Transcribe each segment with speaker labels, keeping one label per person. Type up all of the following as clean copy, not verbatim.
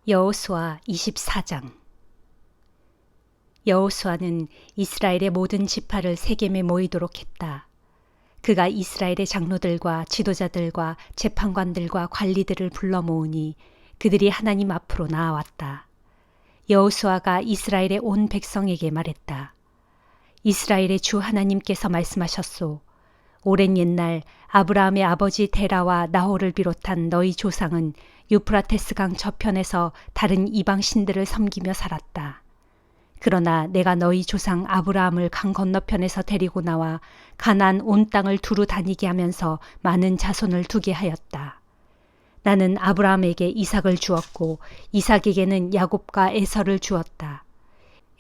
Speaker 1: 여호수아 24장. 여호수아는 이스라엘의 모든 지파를 세겜에 모이도록 했다. 그가 이스라엘의 장로들과 지도자들과 재판관들과 관리들을 불러 모으니 그들이 하나님 앞으로 나아왔다. 여호수아가 이스라엘의 온 백성에게 말했다. 이스라엘의 주 하나님께서 말씀하셨소. 오랜 옛날 아브라함의 아버지 데라와 나홀을 비롯한 너희 조상은 유프라테스 강 저편에서 다른 이방 신들을 섬기며 살았다. 그러나 내가 너희 조상 아브라함을 강 건너편에서 데리고 나와 가나안 온 땅을 두루 다니게 하면서 많은 자손을 두게 하였다. 나는 아브라함에게 이삭을 주었고 이삭에게는 야곱과 에서를 주었다.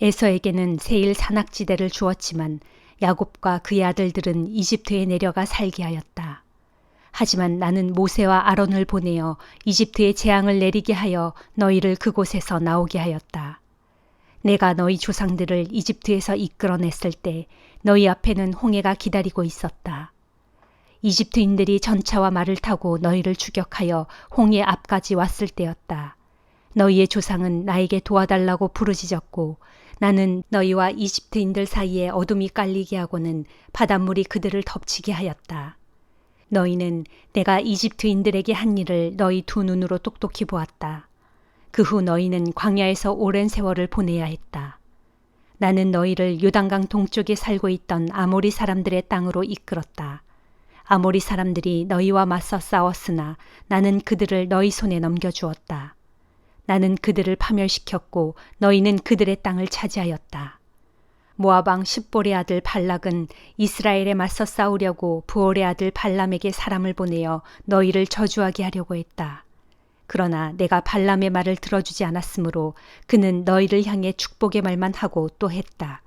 Speaker 1: 에서에게는 세일 산악지대를 주었지만 야곱과 그의 아들들은 이집트에 내려가 살게 하였다. 하지만 나는 모세와 아론을 보내어 이집트에 재앙을 내리게 하여 너희를 그곳에서 나오게 하였다. 내가 너희 조상들을 이집트에서 이끌어냈을 때 너희 앞에는 홍해가 기다리고 있었다. 이집트인들이 전차와 말을 타고 너희를 추격하여 홍해 앞까지 왔을 때였다. 너희의 조상은 나에게 도와달라고 부르짖었고 나는 너희와 이집트인들 사이에 어둠이 깔리게 하고는 바닷물이 그들을 덮치게 하였다. 너희는 내가 이집트인들에게 한 일을 너희 두 눈으로 똑똑히 보았다. 그 후 너희는 광야에서 오랜 세월을 보내야 했다. 나는 너희를 요단강 동쪽에 살고 있던 아모리 사람들의 땅으로 이끌었다. 아모리 사람들이 너희와 맞서 싸웠으나 나는 그들을 너희 손에 넘겨주었다. 나는 그들을 파멸시켰고 너희는 그들의 땅을 차지하였다. 모압 왕 십볼의 아들 발락은 이스라엘에 맞서 싸우려고 부올의 아들 발람에게 사람을 보내어 너희를 저주하게 하려고 했다. 그러나 내가 발람의 말을 들어주지 않았으므로 그는 너희를 향해 축복의 말만 하고 또 했다.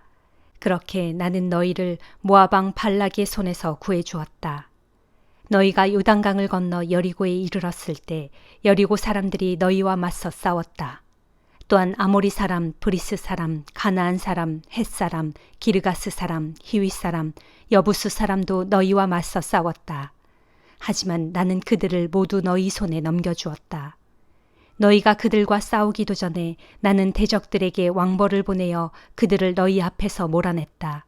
Speaker 1: 그렇게 나는 너희를 모압 왕 발락의 손에서 구해주었다. 너희가 요단강을 건너 여리고에 이르렀을 때 여리고 사람들이 너희와 맞서 싸웠다. 또한 아모리 사람, 브리스 사람, 가나안 사람, 헷 사람, 기르가스 사람, 히윗 사람, 여부수 사람도 너희와 맞서 싸웠다. 하지만 나는 그들을 모두 너희 손에 넘겨주었다. 너희가 그들과 싸우기도 전에 나는 대적들에게 왕벌을 보내어 그들을 너희 앞에서 몰아냈다.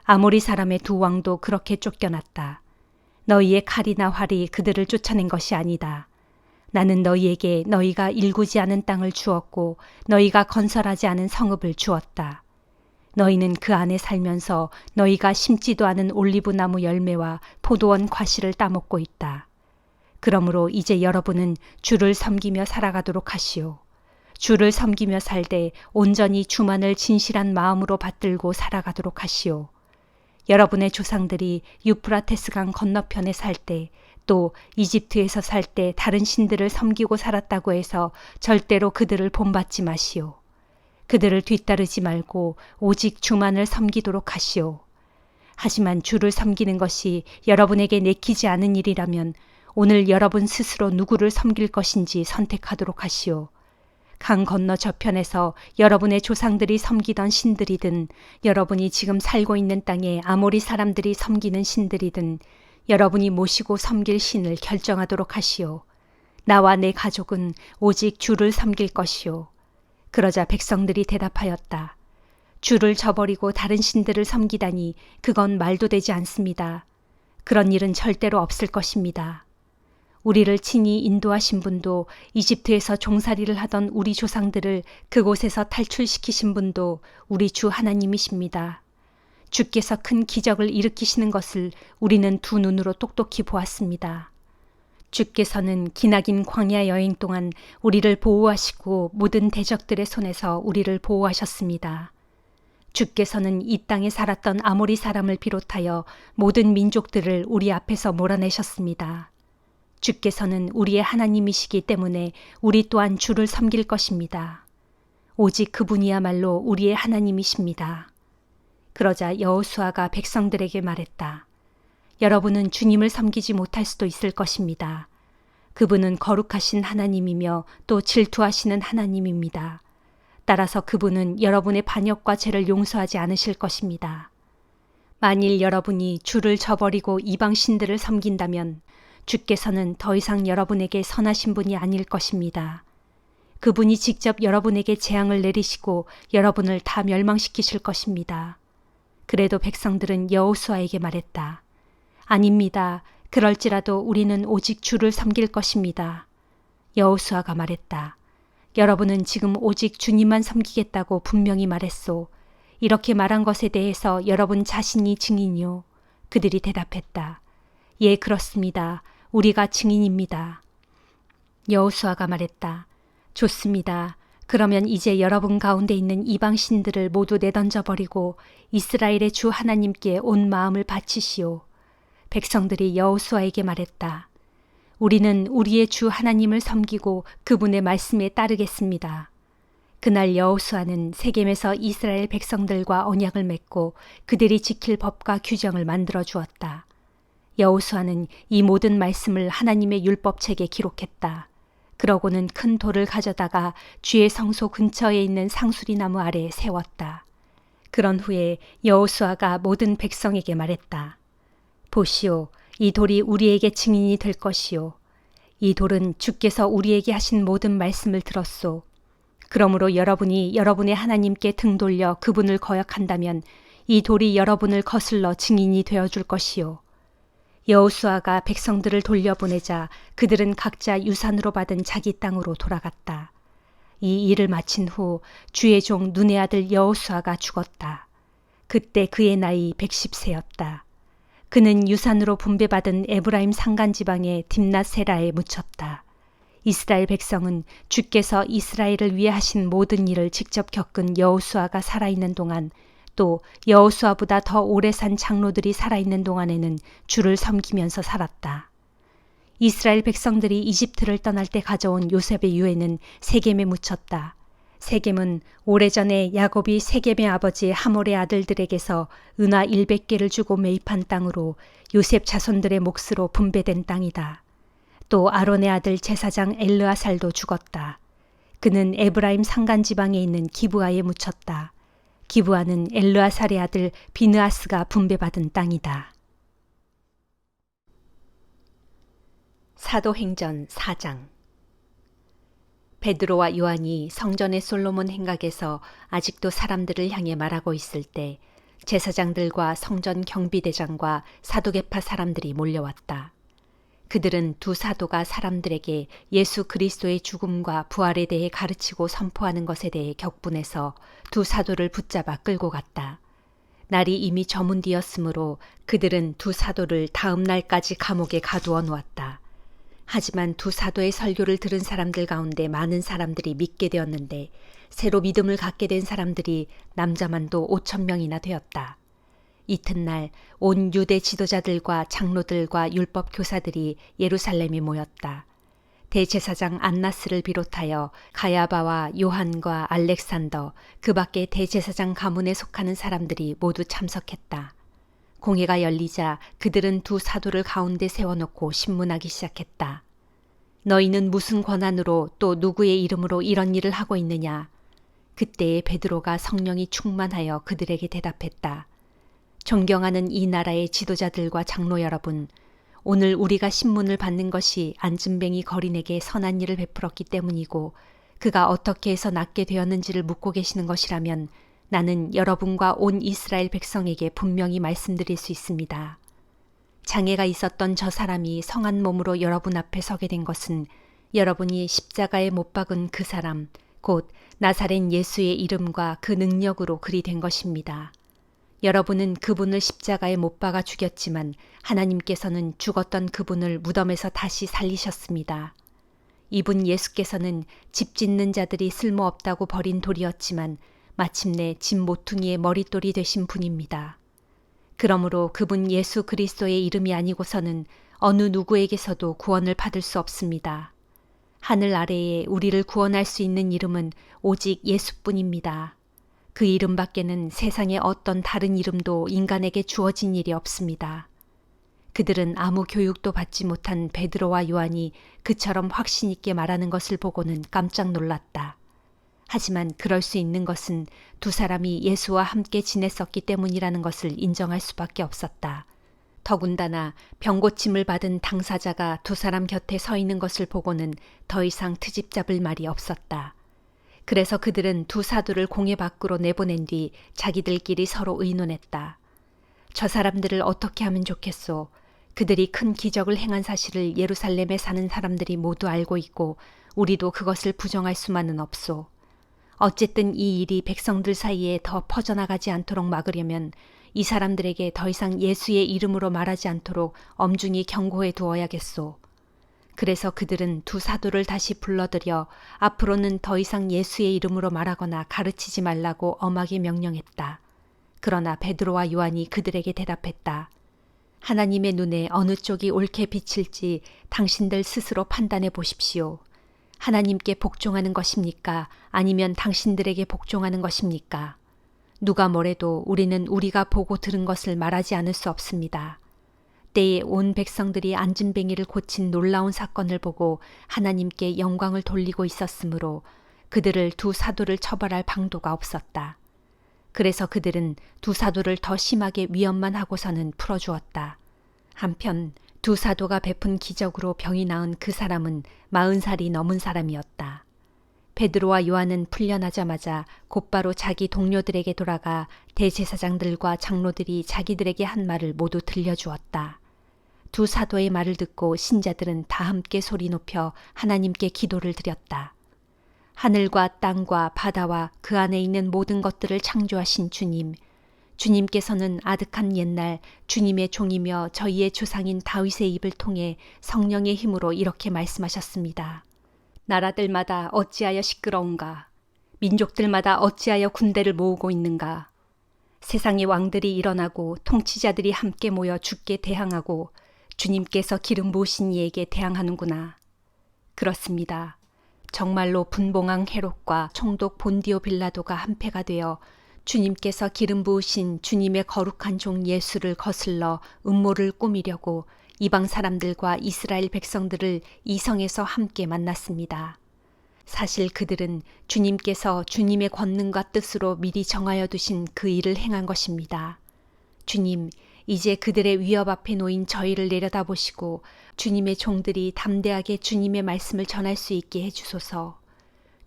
Speaker 1: 아모리 사람의 두 왕도 그렇게 쫓겨났다. 너희의 칼이나 활이 그들을 쫓아낸 것이 아니다. 나는 너희에게 너희가 일구지 않은 땅을 주었고 너희가 건설하지 않은 성읍을 주었다. 너희는 그 안에 살면서 너희가 심지도 않은 올리브 나무 열매와 포도원 과실을 따먹고 있다. 그러므로 이제 여러분은 주를 섬기며 살아가도록 하시오. 주를 섬기며 살되 온전히 주만을 진실한 마음으로 받들고 살아가도록 하시오. 여러분의 조상들이 유프라테스 강 건너편에 살 때 또 이집트에서 살 때 다른 신들을 섬기고 살았다고 해서 절대로 그들을 본받지 마시오. 그들을 뒤따르지 말고 오직 주만을 섬기도록 하시오. 하지만 주를 섬기는 것이 여러분에게 내키지 않은 일이라면 오늘 여러분 스스로 누구를 섬길 것인지 선택하도록 하시오. 강 건너 저편에서 여러분의 조상들이 섬기던 신들이든 여러분이 지금 살고 있는 땅에 아모리 사람들이 섬기는 신들이든 여러분이 모시고 섬길 신을 결정하도록 하시오. 나와 내 가족은 오직 주를 섬길 것이오. 그러자 백성들이 대답하였다. 주를 저버리고 다른 신들을 섬기다니 그건 말도 되지 않습니다. 그런 일은 절대로 없을 것입니다. 우리를 친히 인도하신 분도 이집트에서 종살이를 하던 우리 조상들을 그곳에서 탈출시키신 분도 우리 주 하나님이십니다. 주께서 큰 기적을 일으키시는 것을 우리는 두 눈으로 똑똑히 보았습니다. 주께서는 기나긴 광야 여행 동안 우리를 보호하시고 모든 대적들의 손에서 우리를 보호하셨습니다. 주께서는 이 땅에 살았던 아모리 사람을 비롯하여 모든 민족들을 우리 앞에서 몰아내셨습니다. 주께서는 우리의 하나님이시기 때문에 우리 또한 주를 섬길 것입니다. 오직 그분이야말로 우리의 하나님이십니다. 그러자 여호수아가 백성들에게 말했다. 여러분은 주님을 섬기지 못할 수도 있을 것입니다. 그분은 거룩하신 하나님이며 또 질투하시는 하나님입니다. 따라서 그분은 여러분의 반역과 죄를 용서하지 않으실 것입니다. 만일 여러분이 주를 저버리고 이방 신들을 섬긴다면 주께서는 더 이상 여러분에게 선하신 분이 아닐 것입니다. 그분이 직접 여러분에게 재앙을 내리시고 여러분을 다 멸망시키실 것입니다. 그래도 백성들은 여호수아에게 말했다. 아닙니다. 그럴지라도 우리는 오직 주를 섬길 것입니다. 여호수아가 말했다. 여러분은 지금 오직 주님만 섬기겠다고 분명히 말했소. 이렇게 말한 것에 대해서 여러분 자신이 증인이요. 그들이 대답했다. 예, 그렇습니다. 우리가 증인입니다. 여호수아가 말했다. 좋습니다. 그러면 이제 여러분 가운데 있는 이방 신들을 모두 내던져 버리고 이스라엘의 주 하나님께 온 마음을 바치시오. 백성들이 여호수아에게 말했다. 우리는 우리의 주 하나님을 섬기고 그분의 말씀에 따르겠습니다. 그날 여호수아는 세겜에서 이스라엘 백성들과 언약을 맺고 그들이 지킬 법과 규정을 만들어 주었다. 여호수아는 이 모든 말씀을 하나님의 율법책에 기록했다. 그러고는 큰 돌을 가져다가 주의 성소 근처에 있는 상수리 나무 아래에 세웠다. 그런 후에 여호수아가 모든 백성에게 말했다. 보시오, 이 돌이 우리에게 증인이 될 것이요. 이 돌은 주께서 우리에게 하신 모든 말씀을 들었소. 그러므로 여러분이 여러분의 하나님께 등 돌려 그분을 거역한다면 이 돌이 여러분을 거슬러 증인이 되어줄 것이요. 여호수아가 백성들을 돌려보내자 그들은 각자 유산으로 받은 자기 땅으로 돌아갔다. 이 일을 마친 후 주의 종 눈의 아들 여호수아가 죽었다. 그때 그의 나이 110세였다. 그는 유산으로 분배받은 에브라임 산간 지방의 딥낫세라에 묻혔다. 이스라엘 백성은 주께서 이스라엘을 위해 하신 모든 일을 직접 겪은 여호수아가 살아있는 동안 또 여호수아보다 더 오래 산 장로들이 살아있는 동안에는 주를 섬기면서 살았다. 이스라엘 백성들이 이집트를 떠날 때 가져온 요셉의 유해는 세겜에 묻혔다. 세겜은 오래전에 야곱이 세겜의 아버지 하몰의 아들들에게서 은화 100개를 주고 매입한 땅으로 요셉 자손들의 몫으로 분배된 땅이다. 또 아론의 아들 제사장 엘르아살도 죽었다. 그는 에브라임 산간 지방에 있는 기브아에 묻혔다. 기브아는 엘르아살의 아들 비느하스가 분배받은 땅이다. 사도행전 4장. 베드로와 요한이 성전의 솔로몬 행각에서 아직도 사람들을 향해 말하고 있을 때 제사장들과 성전 경비대장과 사두개파 사람들이 몰려왔다. 그들은 두 사도가 사람들에게 예수 그리스도의 죽음과 부활에 대해 가르치고 선포하는 것에 대해 격분해서 두 사도를 붙잡아 끌고 갔다. 날이 이미 저문 뒤였으므로 그들은 두 사도를 다음 날까지 감옥에 가두어 놓았다. 하지만 두 사도의 설교를 들은 사람들 가운데 많은 사람들이 믿게 되었는데 새로 믿음을 갖게 된 사람들이 남자만도 5,000명이나 되었다. 이튿날 온 유대 지도자들과 장로들과 율법 교사들이 예루살렘에 모였다. 대제사장 안나스를 비롯하여 가야바와 요한과 알렉산더, 그 밖에 대제사장 가문에 속하는 사람들이 모두 참석했다. 공회가 열리자 그들은 두 사도를 가운데 세워놓고 신문하기 시작했다. 너희는 무슨 권한으로 또 누구의 이름으로 이런 일을 하고 있느냐? 그때에 베드로가 성령이 충만하여 그들에게 대답했다. 존경하는 이 나라의 지도자들과 장로 여러분, 오늘 우리가 신문을 받는 것이 안진뱅이 거린에게 선한 일을 베풀었기 때문이고 그가 어떻게 해서 낫게 되었는지를 묻고 계시는 것이라면 나는 여러분과 온 이스라엘 백성에게 분명히 말씀드릴 수 있습니다. 장애가 있었던 저 사람이 성한 몸으로 여러분 앞에 서게 된 것은 여러분이 십자가에 못 박은 그 사람, 곧 나사렛 예수의 이름과 그 능력으로 그리 된 것입니다. 여러분은 그분을 십자가에 못 박아 죽였지만 하나님께서는 죽었던 그분을 무덤에서 다시 살리셨습니다. 이분 예수께서는 집 짓는 자들이 쓸모없다고 버린 돌이었지만 마침내 집 모퉁이의 머릿돌이 되신 분입니다. 그러므로 그분 예수 그리스도의 이름이 아니고서는 어느 누구에게서도 구원을 받을 수 없습니다. 하늘 아래에 우리를 구원할 수 있는 이름은 오직 예수뿐입니다. 그 이름 밖에는 세상에 어떤 다른 이름도 인간에게 주어진 일이 없습니다. 그들은 아무 교육도 받지 못한 베드로와 요한이 그처럼 확신 있게 말하는 것을 보고는 깜짝 놀랐다. 하지만 그럴 수 있는 것은 두 사람이 예수와 함께 지냈었기 때문이라는 것을 인정할 수밖에 없었다. 더군다나 병고침을 받은 당사자가 두 사람 곁에 서 있는 것을 보고는 더 이상 트집 잡을 말이 없었다. 그래서 그들은 두 사도를 공회 밖으로 내보낸 뒤 자기들끼리 서로 의논했다. 저 사람들을 어떻게 하면 좋겠소? 그들이 큰 기적을 행한 사실을 예루살렘에 사는 사람들이 모두 알고 있고 우리도 그것을 부정할 수만은 없소. 어쨌든 이 일이 백성들 사이에 더 퍼져나가지 않도록 막으려면 이 사람들에게 더 이상 예수의 이름으로 말하지 않도록 엄중히 경고해 두어야겠소. 그래서 그들은 두 사도를 다시 불러들여 앞으로는 더 이상 예수의 이름으로 말하거나 가르치지 말라고 엄하게 명령했다. 그러나 베드로와 요한이 그들에게 대답했다. 하나님의 눈에 어느 쪽이 옳게 비칠지 당신들 스스로 판단해 보십시오. 하나님께 복종하는 것입니까? 아니면 당신들에게 복종하는 것입니까? 누가 뭐래도 우리는 우리가 보고 들은 것을 말하지 않을 수 없습니다. 때에 온 백성들이 안진뱅이를 고친 놀라운 사건을 보고 하나님께 영광을 돌리고 있었으므로 그들을 두 사도를 처벌할 방도가 없었다. 그래서 그들은 두 사도를 더 심하게 위협만 하고서는 풀어주었다. 한편 두 사도가 베푼 기적으로 병이 나은 그 사람은 40살이 넘은 사람이었다. 베드로와 요한은 풀려나자마자 곧바로 자기 동료들에게 돌아가 대제사장들과 장로들이 자기들에게 한 말을 모두 들려주었다. 두 사도의 말을 듣고 신자들은 다 함께 소리 높여 하나님께 기도를 드렸다. 하늘과 땅과 바다와 그 안에 있는 모든 것들을 창조하신 주님, 주님께서는 아득한 옛날 주님의 종이며 저희의 조상인 다윗의 입을 통해 성령의 힘으로 이렇게 말씀하셨습니다. 나라들마다 어찌하여 시끄러운가? 민족들마다 어찌하여 군대를 모으고 있는가? 세상의 왕들이 일어나고 통치자들이 함께 모여 주께 대항하고 주님께서 기름 부으신 이에게 대항하는구나. 그렇습니다. 정말로 분봉왕 헤롯과 총독 본디오 빌라도가 한패가 되어 주님께서 기름 부으신 주님의 거룩한 종 예수를 거슬러 음모를 꾸미려고 이방 사람들과 이스라엘 백성들을 이 성에서 함께 만났습니다. 사실 그들은 주님께서 주님의 권능과 뜻으로 미리 정하여 두신 그 일을 행한 것입니다. 주님, 이제 그들의 위협 앞에 놓인 저희를 내려다보시고 주님의 종들이 담대하게 주님의 말씀을 전할 수 있게 해주소서.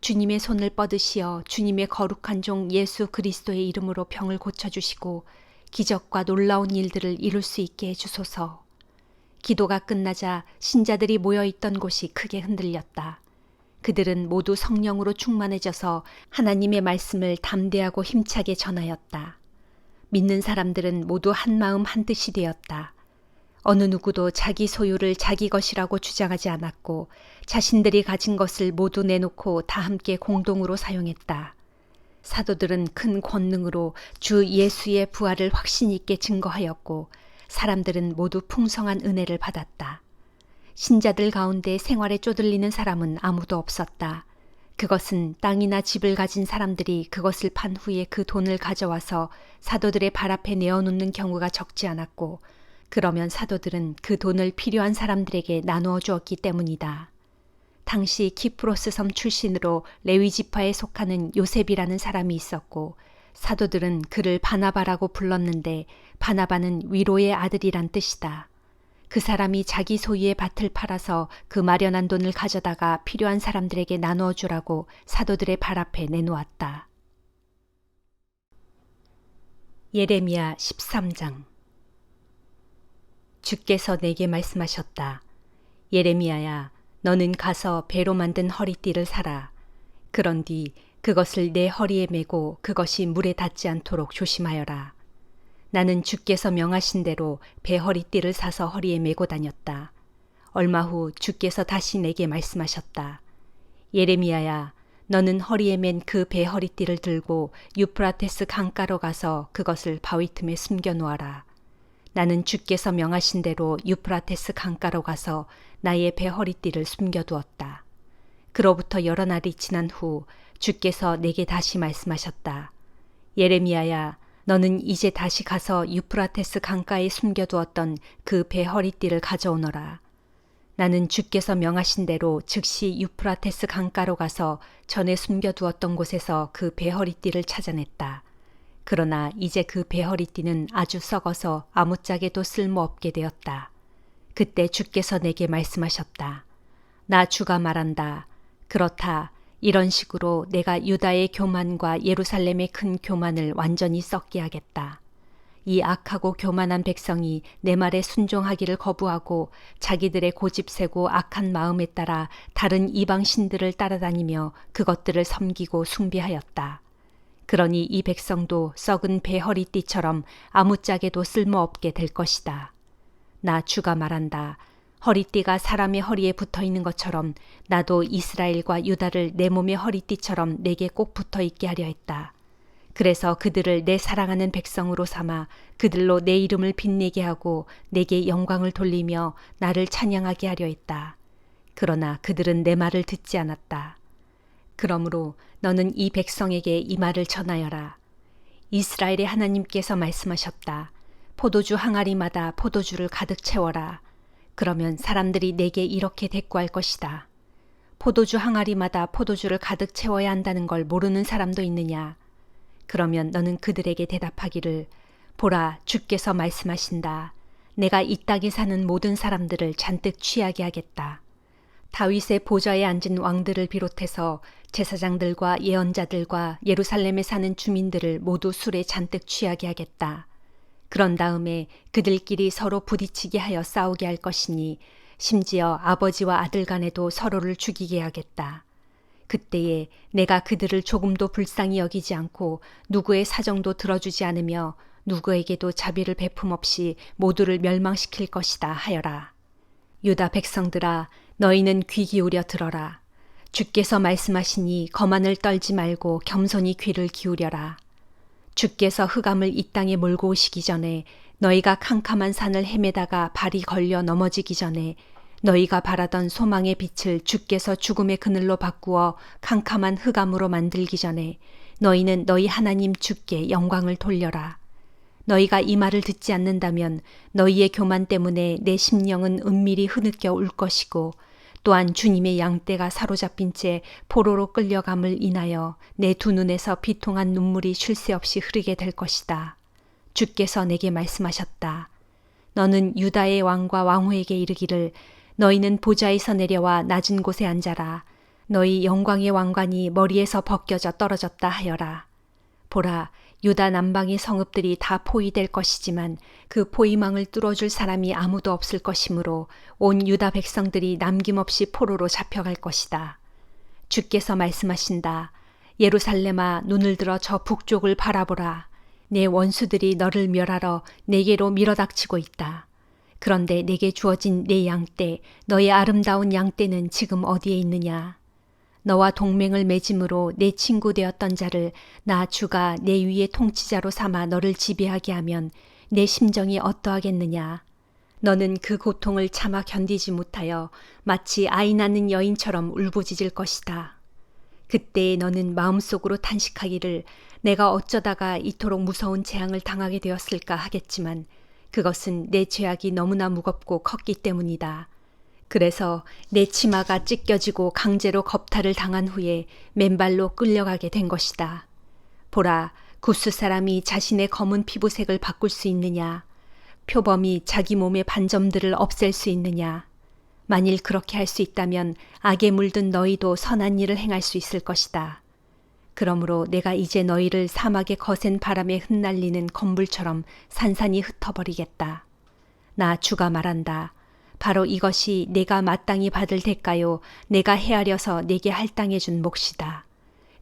Speaker 1: 주님의 손을 뻗으시어 주님의 거룩한 종 예수 그리스도의 이름으로 병을 고쳐주시고 기적과 놀라운 일들을 이룰 수 있게 해주소서. 기도가 끝나자 신자들이 모여있던 곳이 크게 흔들렸다. 그들은 모두 성령으로 충만해져서 하나님의 말씀을 담대하고 힘차게 전하였다. 믿는 사람들은 모두 한 마음 한 뜻이 되었다. 어느 누구도 자기 소유를 자기 것이라고 주장하지 않았고 자신들이 가진 것을 모두 내놓고 다 함께 공동으로 사용했다. 사도들은 큰 권능으로 주 예수의 부활을 확신 있게 증거하였고 사람들은 모두 풍성한 은혜를 받았다. 신자들 가운데 생활에 쪼들리는 사람은 아무도 없었다. 그것은 땅이나 집을 가진 사람들이 그것을 판 후에 그 돈을 가져와서 사도들의 발 앞에 내어놓는 경우가 적지 않았고 그러면 사도들은 그 돈을 필요한 사람들에게 나누어 주었기 때문이다. 당시 키프로스 섬 출신으로 레위 지파에 속하는 요셉이라는 사람이 있었고 사도들은 그를 바나바라고 불렀는데 바나바는 위로의 아들이란 뜻이다. 그 사람이 자기 소유의 밭을 팔아서 그 마련한 돈을 가져다가 필요한 사람들에게 나누어 주라고 사도들의 발 앞에 내놓았다. 예레미야 13장. 주께서 내게 말씀하셨다. 예레미야야, 너는 가서 배로 만든 허리띠를 사라. 그런 뒤 그것을 내 허리에 메고 그것이 물에 닿지 않도록 조심하여라. 나는 주께서 명하신 대로 배 허리띠를 사서 허리에 메고 다녔다. 얼마 후 주께서 다시 내게 말씀하셨다. 예레미야야, 너는 허리에 맨 그 배 허리띠를 들고 유프라테스 강가로 가서 그것을 바위 틈에 숨겨 놓아라. 나는 주께서 명하신 대로 유프라테스 강가로 가서 나의 배 허리띠를 숨겨두었다. 그로부터 여러 날이 지난 후 주께서 내게 다시 말씀하셨다. 예레미야야, 너는 이제 다시 가서 유프라테스 강가에 숨겨두었던 그 배 허리띠를 가져오너라. 나는 주께서 명하신 대로 즉시 유프라테스 강가로 가서 전에 숨겨두었던 곳에서 그 배 허리띠를 찾아냈다. 그러나 이제 그 배 허리띠는 아주 썩어서 아무짝에도 쓸모없게 되었다. 그때 주께서 내게 말씀하셨다. 나 주가 말한다. 그렇다. 이런 식으로 내가 유다의 교만과 예루살렘의 큰 교만을 완전히 썩게 하겠다. 이 악하고 교만한 백성이 내 말에 순종하기를 거부하고 자기들의 고집세고 악한 마음에 따라 다른 이방 신들을 따라다니며 그것들을 섬기고 숭배하였다. 그러니 이 백성도 썩은 배 허리띠처럼 아무짝에도 쓸모없게 될 것이다. 나 주가 말한다. 허리띠가 사람의 허리에 붙어 있는 것처럼 나도 이스라엘과 유다를 내 몸의 허리띠처럼 내게 꼭 붙어 있게 하려 했다. 그래서 그들을 내 사랑하는 백성으로 삼아 그들로 내 이름을 빛내게 하고 내게 영광을 돌리며 나를 찬양하게 하려 했다. 그러나 그들은 내 말을 듣지 않았다. 그러므로 너는 이 백성에게 이 말을 전하여라. 이스라엘의 하나님께서 말씀하셨다. 포도주 항아리마다 포도주를 가득 채워라. 그러면 사람들이 내게 이렇게 대꾸할 것이다. 포도주 항아리마다 포도주를 가득 채워야 한다는 걸 모르는 사람도 있느냐? 그러면 너는 그들에게 대답하기를 보라, 주께서 말씀하신다. 내가 이 땅에 사는 모든 사람들을 잔뜩 취하게 하겠다. 다윗의 보좌에 앉은 왕들을 비롯해서 제사장들과 예언자들과 예루살렘에 사는 주민들을 모두 술에 잔뜩 취하게 하겠다. 그런 다음에 그들끼리 서로 부딪히게 하여 싸우게 할 것이니 심지어 아버지와 아들 간에도 서로를 죽이게 하겠다. 그때에 내가 그들을 조금도 불쌍히 여기지 않고 누구의 사정도 들어주지 않으며 누구에게도 자비를 베품 없이 모두를 멸망시킬 것이다 하여라. 유다 백성들아, 너희는 귀 기울여 들어라. 주께서 말씀하시니 거만을 떨지 말고 겸손히 귀를 기울여라. 주께서 흑암을 이 땅에 몰고 오시기 전에 너희가 캄캄한 산을 헤매다가 발이 걸려 넘어지기 전에 너희가 바라던 소망의 빛을 주께서 죽음의 그늘로 바꾸어 캄캄한 흑암으로 만들기 전에 너희는 너희 하나님 주께 영광을 돌려라. 너희가 이 말을 듣지 않는다면 너희의 교만 때문에 내 심령은 은밀히 흐느껴 울 것이고 또한 주님의 양떼가 사로잡힌 채 포로로 끌려감을 인하여 내 두 눈에서 비통한 눈물이 쉴 새 없이 흐르게 될 것이다. 주께서 내게 말씀하셨다. 너는 유다의 왕과 왕후에게 이르기를 너희는 보좌에서 내려와 낮은 곳에 앉아라. 너희 영광의 왕관이 머리에서 벗겨져 떨어졌다 하여라. 보라, 유다 남방의 성읍들이 다 포위될 것이지만 그 포위망을 뚫어줄 사람이 아무도 없을 것이므로 온 유다 백성들이 남김없이 포로로 잡혀갈 것이다. 주께서 말씀하신다. 예루살렘아, 눈을 들어 저 북쪽을 바라보라. 내 원수들이 너를 멸하러 내게로 밀어닥치고 있다. 그런데 내게 주어진 내 양떼, 너의 아름다운 양떼는 지금 어디에 있느냐? 너와 동맹을 맺음으로 내 친구 되었던 자를 나 주가 내 위의 통치자로 삼아 너를 지배하게 하면 내 심정이 어떠하겠느냐? 너는 그 고통을 참아 견디지 못하여 마치 아이 낳는 여인처럼 울부짖을 것이다. 그때 너는 마음속으로 탄식하기를 내가 어쩌다가 이토록 무서운 재앙을 당하게 되었을까 하겠지만 그것은 내 죄악이 너무나 무겁고 컸기 때문이다. 그래서 내 치마가 찢겨지고 강제로 겁탈을 당한 후에 맨발로 끌려가게 된 것이다. 보라, 구스 사람이 자신의 검은 피부색을 바꿀 수 있느냐? 표범이 자기 몸의 반점들을 없앨 수 있느냐? 만일 그렇게 할 수 있다면 악에 물든 너희도 선한 일을 행할 수 있을 것이다. 그러므로 내가 이제 너희를 사막의 거센 바람에 흩날리는 건불처럼 산산이 흩어버리겠다. 나 주가 말한다. 바로 이것이 내가 마땅히 받을 대가요 내가 헤아려서 내게 할당해 준 몫이다.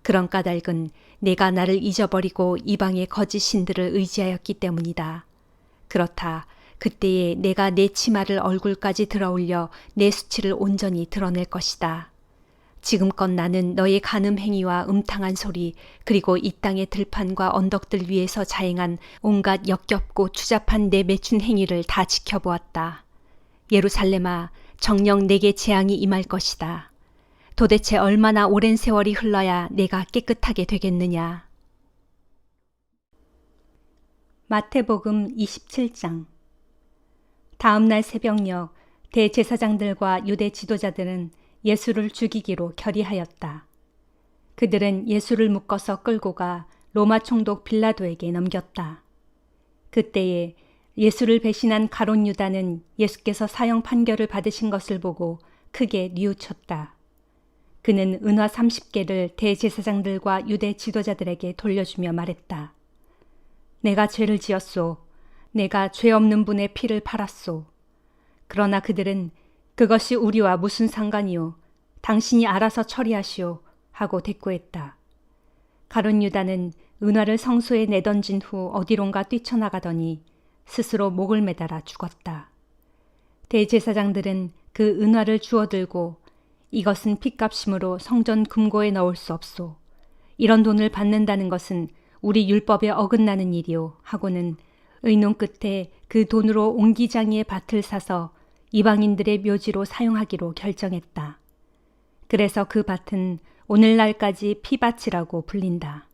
Speaker 1: 그런 까닭은 내가 나를 잊어버리고 이방의 거짓 신들을 의지하였기 때문이다. 그렇다. 그때에 내가 내 치마를 얼굴까지 들어올려 내 수치를 온전히 드러낼 것이다. 지금껏 나는 너의 간음 행위와 음탕한 소리 그리고 이 땅의 들판과 언덕들 위에서 자행한 온갖 역겹고 추잡한 내 매춘 행위를 다 지켜보았다. 예루살렘아, 정녕 내게 재앙이 임할 것이다. 도대체 얼마나 오랜 세월이 흘러야 내가 깨끗하게 되겠느냐. 마태복음 27장. 다음 날 새벽녘 대제사장들과 유대 지도자들은 예수를 죽이기로 결의하였다. 그들은 예수를 묶어서 끌고 가 로마 총독 빌라도에게 넘겼다. 그때에 예수를 배신한 가롯 유다는 예수께서 사형 판결을 받으신 것을 보고 크게 뉘우쳤다. 그는 은화 30개를 대제사장들과 유대 지도자들에게 돌려주며 말했다. 내가 죄를 지었소. 내가 죄 없는 분의 피를 팔았소. 그러나 그들은 그것이 우리와 무슨 상관이요. 당신이 알아서 처리하시오 하고 대꾸했다. 가룟 유다는 은화를 성소에 내던진 후 어디론가 뛰쳐나가더니 스스로 목을 매달아 죽었다. 대제사장들은 그 은화를 주워들고 이것은 핏값이므로 성전 금고에 넣을 수 없소. 이런 돈을 받는다는 것은 우리 율법에 어긋나는 일이오 하고는 의논 끝에 그 돈으로 옹기장이의 밭을 사서 이방인들의 묘지로 사용하기로 결정했다. 그래서 그 밭은 오늘날까지 피밭이라고 불린다.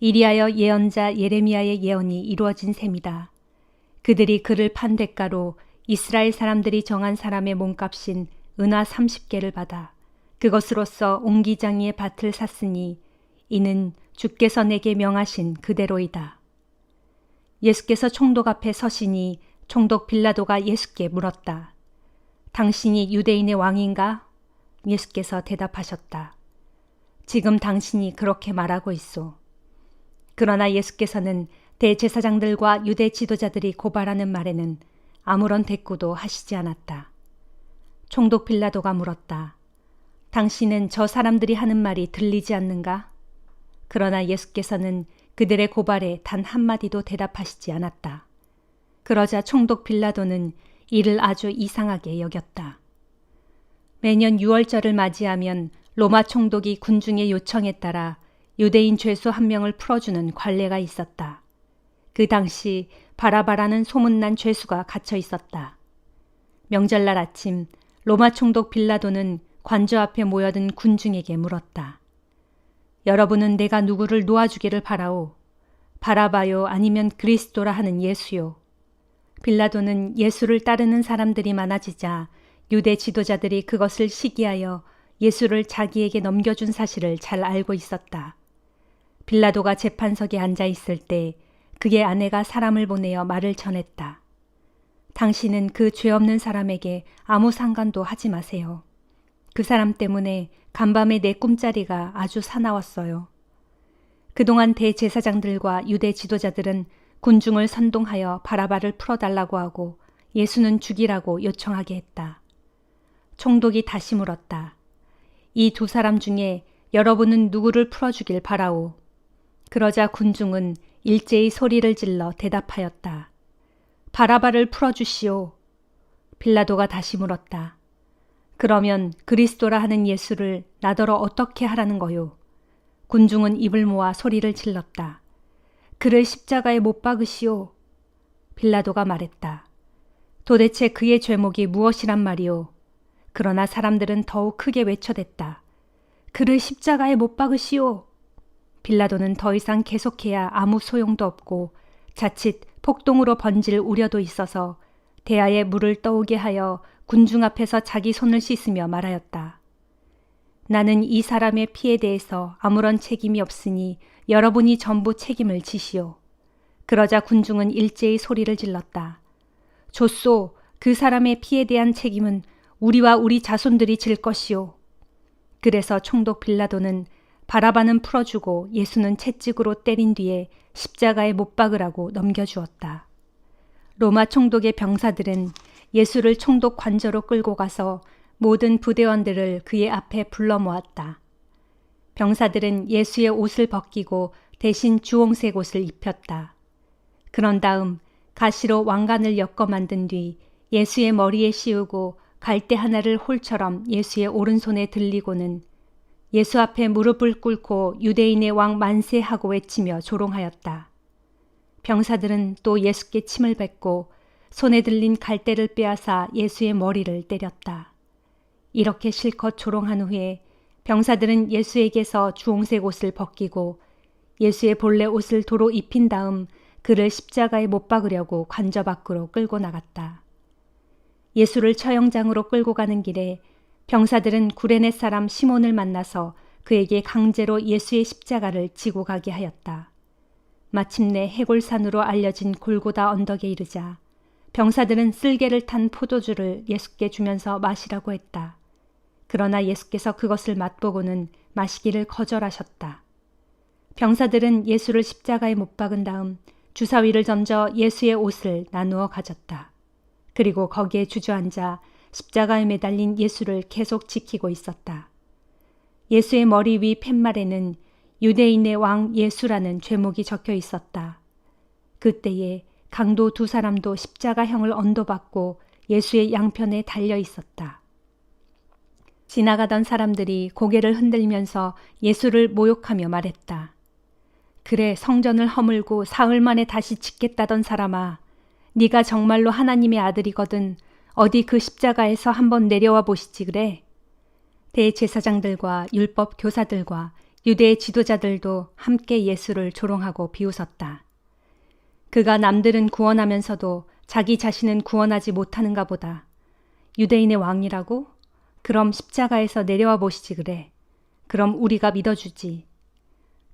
Speaker 1: 이리하여 예언자 예레미야의 예언이 이루어진 셈이다. 그들이 그를 판 대가로 이스라엘 사람들이 정한 사람의 몸값인 은화 30개를 받아 그것으로서 옹기장이의 밭을 샀으니 이는 주께서 내게 명하신 그대로이다. 예수께서 총독 앞에 서시니 총독 빌라도가 예수께 물었다. 당신이 유대인의 왕인가? 예수께서 대답하셨다. 지금 당신이 그렇게 말하고 있소. 그러나 예수께서는 대제사장들과 유대 지도자들이 고발하는 말에는 아무런 대꾸도 하시지 않았다. 총독 빌라도가 물었다. 당신은 저 사람들이 하는 말이 들리지 않는가? 그러나 예수께서는 그들의 고발에 단 한마디도 대답하시지 않았다. 그러자 총독 빌라도는 이를 아주 이상하게 여겼다. 매년 6월절을 맞이하면 로마 총독이 군중의 요청에 따라 유대인 죄수 한 명을 풀어주는 관례가 있었다. 그 당시 바라바라는 소문난 죄수가 갇혀 있었다. 명절날 아침 로마 총독 빌라도는 관저 앞에 모여든 군중에게 물었다. 여러분은 내가 누구를 놓아주기를 바라오. 바라바요 아니면 그리스도라 하는 예수요. 빌라도는 예수를 따르는 사람들이 많아지자 유대 지도자들이 그것을 시기하여 예수를 자기에게 넘겨준 사실을 잘 알고 있었다. 빌라도가 재판석에 앉아 있을 때 그의 아내가 사람을 보내어 말을 전했다. 당신은 그 죄 없는 사람에게 아무 상관도 하지 마세요. 그 사람 때문에 간밤에 내 꿈자리가 아주 사나웠어요. 그동안 대제사장들과 유대 지도자들은 군중을 선동하여 바라바를 풀어달라고 하고 예수는 죽이라고 요청하게 했다. 총독이 다시 물었다. 이 두 사람 중에 여러분은 누구를 풀어주길 바라오. 그러자 군중은 일제히 소리를 질러 대답하였다. 바라바를 풀어주시오. 빌라도가 다시 물었다. 그러면 그리스도라 하는 예수를 나더러 어떻게 하라는 거요? 군중은 입을 모아 소리를 질렀다. 그를 십자가에 못 박으시오. 빌라도가 말했다. 도대체 그의 죄목이 무엇이란 말이오? 그러나 사람들은 더욱 크게 외쳐댔다. 그를 십자가에 못 박으시오. 빌라도는 더 이상 계속해야 아무 소용도 없고 자칫 폭동으로 번질 우려도 있어서 대야에 물을 떠오게 하여 군중 앞에서 자기 손을 씻으며 말하였다. 나는 이 사람의 피에 대해서 아무런 책임이 없으니 여러분이 전부 책임을 지시오. 그러자 군중은 일제히 소리를 질렀다. 좋소, 그 사람의 피에 대한 책임은 우리와 우리 자손들이 질 것이오. 그래서 총독 빌라도는 바라바는 풀어주고 예수는 채찍으로 때린 뒤에 십자가에 못 박으라고 넘겨주었다. 로마 총독의 병사들은 예수를 총독 관저로 끌고 가서 모든 부대원들을 그의 앞에 불러 모았다. 병사들은 예수의 옷을 벗기고 대신 주홍색 옷을 입혔다. 그런 다음 가시로 왕관을 엮어 만든 뒤 예수의 머리에 씌우고 갈대 하나를 홀처럼 예수의 오른손에 들리고는 예수 앞에 무릎을 꿇고 유대인의 왕 만세하고 외치며 조롱하였다. 병사들은 또 예수께 침을 뱉고 손에 들린 갈대를 빼앗아 예수의 머리를 때렸다. 이렇게 실컷 조롱한 후에 병사들은 예수에게서 주홍색 옷을 벗기고 예수의 본래 옷을 도로 입힌 다음 그를 십자가에 못 박으려고 관저 밖으로 끌고 나갔다. 예수를 처형장으로 끌고 가는 길에 병사들은 구레네 사람 시몬을 만나서 그에게 강제로 예수의 십자가를 지고 가게 하였다. 마침내 해골산으로 알려진 골고다 언덕에 이르자 병사들은 쓸개를 탄 포도주를 예수께 주면서 마시라고 했다. 그러나 예수께서 그것을 맛보고는 마시기를 거절하셨다. 병사들은 예수를 십자가에 못 박은 다음 주사위를 던져 예수의 옷을 나누어 가졌다. 그리고 거기에 주저앉아 십자가에 매달린 예수를 계속 지키고 있었다. 예수의 머리 위 팻말에는 유대인의 왕 예수라는 죄목이 적혀 있었다. 그때에 강도 두 사람도 십자가형을 언도받고 예수의 양편에 달려 있었다. 지나가던 사람들이 고개를 흔들면서 예수를 모욕하며 말했다. 그래, 성전을 허물고 사흘 만에 다시 짓겠다던 사람아, 네가 정말로 하나님의 아들이거든 어디 그 십자가에서 한번 내려와 보시지 그래. 대제사장들과 율법 교사들과 유대 지도자들도 함께 예수를 조롱하고 비웃었다. 그가 남들은 구원하면서도 자기 자신은 구원하지 못하는가 보다. 유대인의 왕이라고? 그럼 십자가에서 내려와 보시지 그래. 그럼 우리가 믿어주지.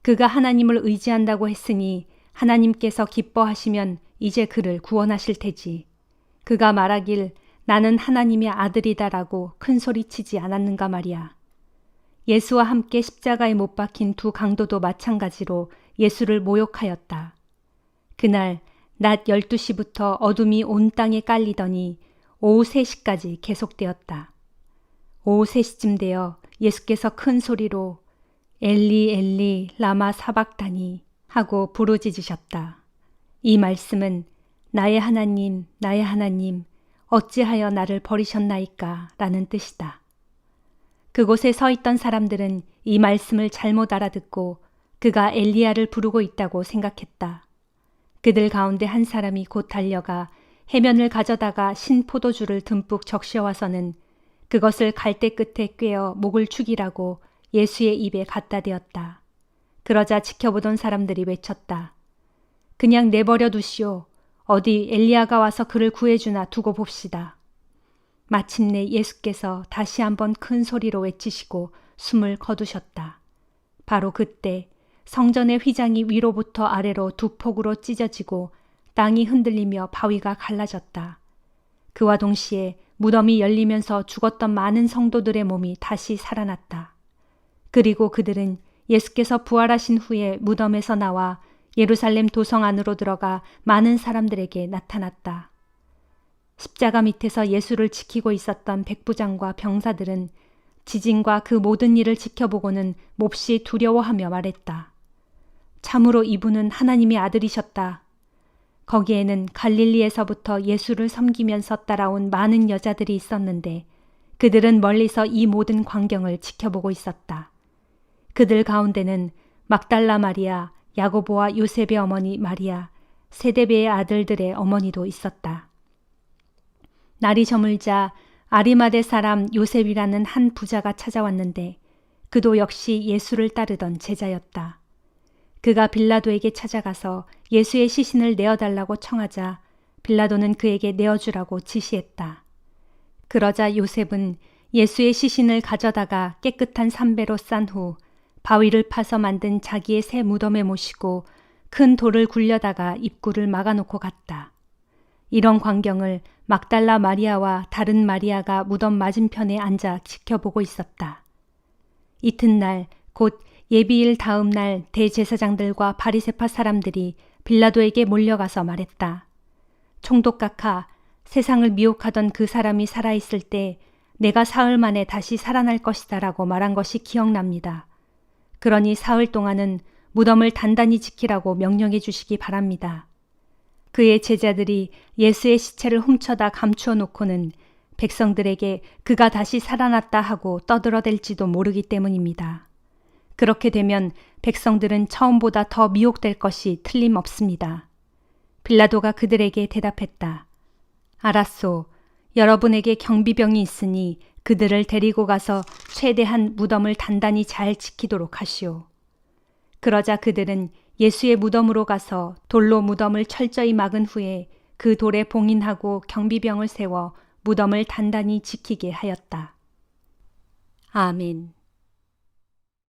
Speaker 1: 그가 하나님을 의지한다고 했으니 하나님께서 기뻐하시면 이제 그를 구원하실 테지. 그가 말하길 나는 하나님의 아들이다라고 큰 소리치지 않았는가 말이야. 예수와 함께 십자가에 못 박힌 두 강도도 마찬가지로 예수를 모욕하였다. 그날 낮 12시부터 어둠이 온 땅에 깔리더니 오후 3시까지 계속되었다. 오후 3시쯤 되어 예수께서 큰 소리로 엘리 엘리 라마 사박다니 하고 부르짖으셨다. 이 말씀은 나의 하나님 어찌하여 나를 버리셨나이까 라는 뜻이다. 그곳에 서 있던 사람들은 이 말씀을 잘못 알아듣고 그가 엘리야를 부르고 있다고 생각했다. 그들 가운데 한 사람이 곧 달려가 해면을 가져다가 신 포도주를 듬뿍 적셔와서는 그것을 갈대 끝에 꿰어 목을 죽이라고 예수의 입에 갖다 대었다. 그러자 지켜보던 사람들이 외쳤다. 그냥 내버려 두시오. 어디 엘리야가 와서 그를 구해주나 두고 봅시다. 마침내 예수께서 다시 한번 큰 소리로 외치시고 숨을 거두셨다. 바로 그때 성전의 휘장이 위로부터 아래로 두 폭으로 찢어지고 땅이 흔들리며 바위가 갈라졌다. 그와 동시에 무덤이 열리면서 죽었던 많은 성도들의 몸이 다시 살아났다. 그리고 그들은 예수께서 부활하신 후에 무덤에서 나와 예루살렘 도성 안으로 들어가 많은 사람들에게 나타났다. 십자가 밑에서 예수를 지키고 있었던 백부장과 병사들은 지진과 그 모든 일을 지켜보고는 몹시 두려워하며 말했다. 참으로 이분은 하나님의 아들이셨다. 거기에는 갈릴리에서부터 예수를 섬기면서 따라온 많은 여자들이 있었는데 그들은 멀리서 이 모든 광경을 지켜보고 있었다. 그들 가운데는 막달라 마리아, 야고보와 요셉의 어머니 마리아, 세데베의 아들들의 어머니도 있었다. 날이 저물자 아리마대 사람 요셉이라는 한 부자가 찾아왔는데 그도 역시 예수를 따르던 제자였다. 그가 빌라도에게 찾아가서 예수의 시신을 내어달라고 청하자 빌라도는 그에게 내어주라고 지시했다. 그러자 요셉은 예수의 시신을 가져다가 깨끗한 삼배로 싼 후 바위를 파서 만든 자기의 새 무덤에 모시고 큰 돌을 굴려다가 입구를 막아놓고 갔다. 이런 광경을 막달라 마리아와 다른 마리아가 무덤 맞은편에 앉아 지켜보고 있었다. 이튿날 곧 예비일 다음 날 대제사장들과 바리새파 사람들이 빌라도에게 몰려가서 말했다. 총독각하, 세상을 미혹하던 그 사람이 살아있을 때 내가 사흘 만에 다시 살아날 것이다 라고 말한 것이 기억납니다. 그러니 사흘 동안은 무덤을 단단히 지키라고 명령해 주시기 바랍니다. 그의 제자들이 예수의 시체를 훔쳐다 감추어 놓고는 백성들에게 그가 다시 살아났다 하고 떠들어댈지도 모르기 때문입니다. 그렇게 되면 백성들은 처음보다 더 미혹될 것이 틀림없습니다. 빌라도가 그들에게 대답했다. 알았소. 여러분에게 경비병이 있으니 그들을 데리고 가서 최대한 무덤을 단단히 잘 지키도록 하시오. 그러자 그들은 예수의 무덤으로 가서 돌로 무덤을 철저히 막은 후에 그 돌에 봉인하고 경비병을 세워 무덤을 단단히 지키게 하였다. 아멘.